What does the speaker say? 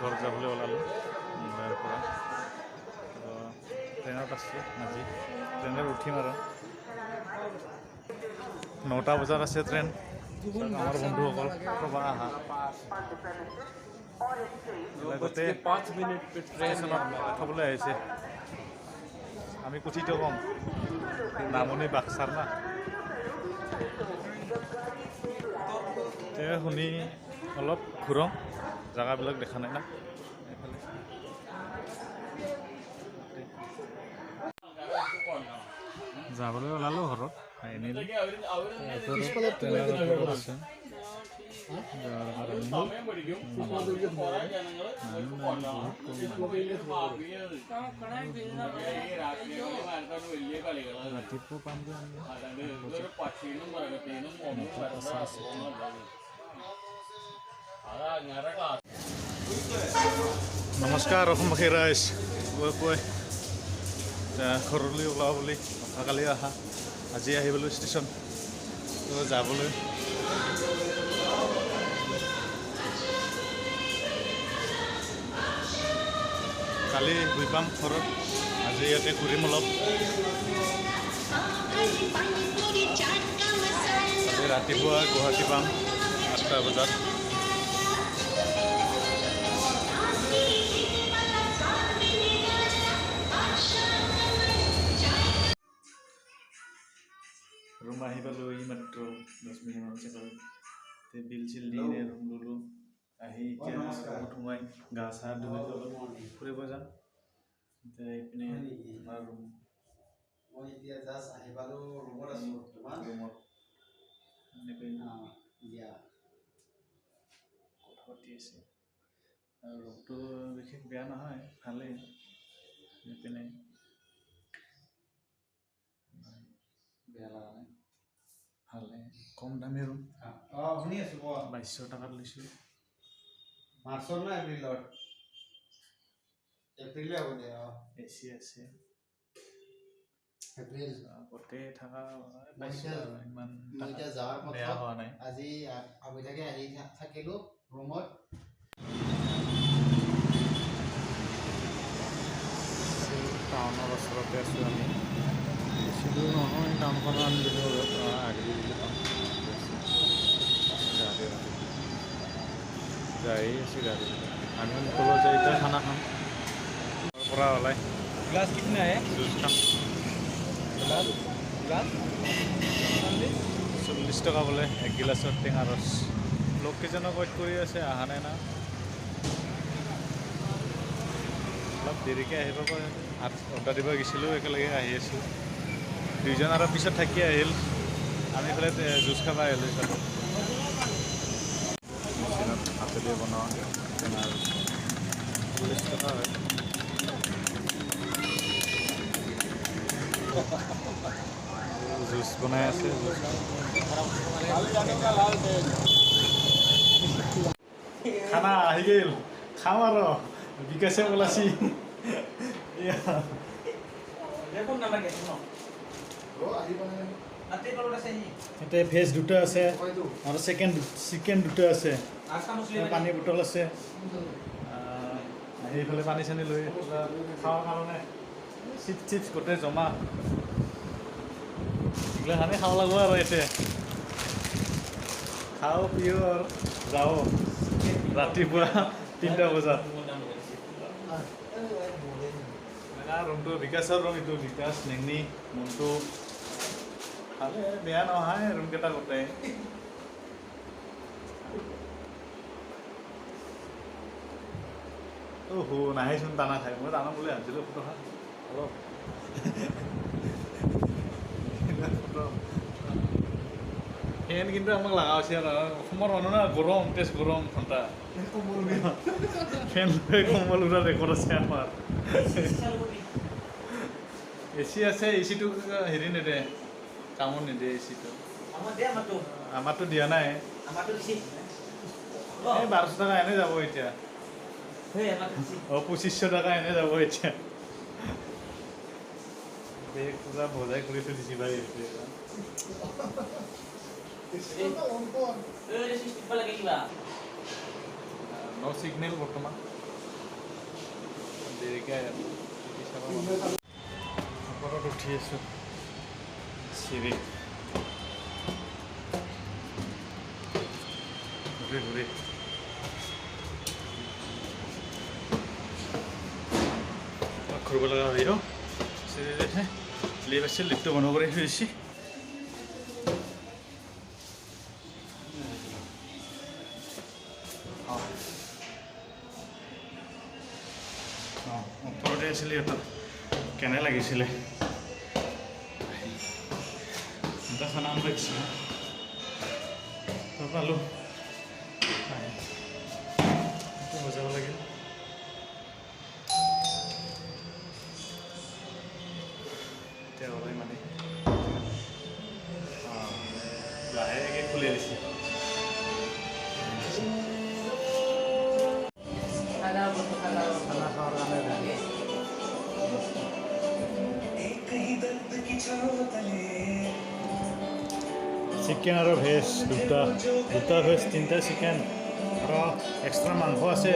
ঘৰ যাবলৈ ওলালোঁ মুম্বাইৰ পৰা। তো ট্ৰেইনত আছোঁ আজি, ট্ৰেইনত উঠিম আৰু 9টা বজাত আছে ট্ৰেইন। আমাৰ বন্ধুসকল ক'ৰবাত আহা গোটেই 5 মিনিট ষ্টেচনত থ'বলৈ আহিছে। আমি কুঠিটো কম, নামনি বাক্সাৰ না। তেওঁ শুনি অলপ ঘূৰক, জেগাবিলাক দেখা নাই না এইফালে। যাবলৈ ওলালোঁ ঘৰত, এনেই আছে ৰাতিপুৱা পাম যে নমস্কাৰ অসমবাসী ৰাইজ, কৈ ঘৰলৈ ওলাওঁ বুলি কালি অহা, আজি আহিবলৈ ষ্টেচন যাবলৈ। কালি গৈ পাম ঘৰত, আজি ইয়াতে ঘূৰিম অলপ। আজি ৰাতিপুৱা গুৱাহাটী পাম 8টা বজাত। ৰুম আহি পালোঁ এই মাত্ৰ 10 মিনিটমান চেকত। বিল চিল দি ৰুম ল'লোঁ। আহি এতিয়া সোমাই গা চা ধুই ফুৰিব যাম। এতিয়া এইপিনে আমাৰ ৰুম, মই এতিয়া জাষ্ট আহি পালোঁ ৰুমত আছোঁ বৰ্তমান। ৰুমত এনেকৈ কথা পাতি আছে আৰু ৰুমটো বিশেষ বেয়া নহয়, ভালেই। এইপিনে বেয়া লগা নাই, ভালে কম দামী ৰুম। শুনি আছোঁ, 2200 টকাত লৈছোঁ। মাৰ্চৰ না এপ্ৰিলৰ? এপ্ৰিলে হ'ব দে। এচি আছে, এপ্ৰিল গোটেই থকা ইমান বেয়া হোৱা নাই। আজি আবেলিলৈকে আহি থাকিলোঁ ৰুমত। টাউনৰ ওচৰতে আছোঁ আমি, বেছি দূৰ নহয় টাউনখন। আমি যদি আহি পাম যাই আছোঁ গাড়ী। আমি কলেজ যাই এতিয়া খানা খাম পৰা ওলাই। গ্লাছ কিতনা হে? জুচ খাম। গ্লাছ 40 টকা বোলে এক গিলাচত টেঙা ৰস। লোককেইজনক ৱেইট কৰি আছে, অহা নাই না। অলপ দেৰিকৈ আহিব পাৰে। ভাত অৰ্ডাৰ দিব গৈছিলোঁ, একেলগে আহি আছোঁ। দুইজন আৰু পিছত থাকি আহিল, আমি এইফালে জুচ খাব আহিলোঁ। এইফালে মেচিনত হাতেদি বনোৱা টেঙা ৰস 40 টকা হয়। জুচ বনাই আছে। খানা আহি গ'ল, খাম আৰু বিকাশে ওলাইছি। এতিয়া ভেজ দুটা আছে আৰু চিকেন দুটা আছে, পানী বটল আছে। সেইফালে পানী চানী লৈ খাৱাৰ কাৰণে চিপছ গোটেই জমা। এইগিলা খানি খাব লাগিব আৰু এতিয়া খাওঁ পিওঁ আৰু যাওঁ ৰাতিপুৱা 3টা বজাত। ৰুমটো বিকাশৰ ৰুম, এইটো বিকাশ নেংনি মনটো ভালে, বেয়া নহয় ৰুমকেইটা গোটেই। নাহেচোন টানা খাই, মই টানা বুলি ভাবিছিলোঁ ফটো খাম অলপ। ফেন কিন্তু আমাক লগা হৈছে আৰু অসমৰ মানুহ না, গৰম তেজ গৰম ঠাণ্ডা। ফেন লৈ কম্বল উৰা ৰেকৰ্ড আছে আমাৰ। এচি আছে, এচিটো হেৰি নিদিয়ে, কামত নিদিয়ে এচিটো। আমাৰতো দিয়া নাই। এই 1200 টকা এনেই যাব এতিয়া। 2500 টকা এনেই যাব এতিয়া। বেগ পুৰা বজাই কৰি থৈ দিছি ভাই। নো সিগনেল বৰ্তমান। দেৰিকৈ ওপৰত উঠি আছোঁ চিৰি ঘূৰি ঘূৰি ঘূৰিব লগা হয় চিৰিহে লিফ্ট আছে লিফ্টটো বন্ধ কৰি থৈ দিছে ওপৰতে আছিলে সিহঁতৰ কেনে লাগিছিলে এটা নাম লাগিছিলে পালোঁ বজাব লাগিল এতিয়া ওলাই মানে লাহেকৈ খুলি দিছে চিকেন আৰু ভেজ দুটা ভেজ তিনিটা চিকেন আৰু এক্সট্ৰা মাংস আছে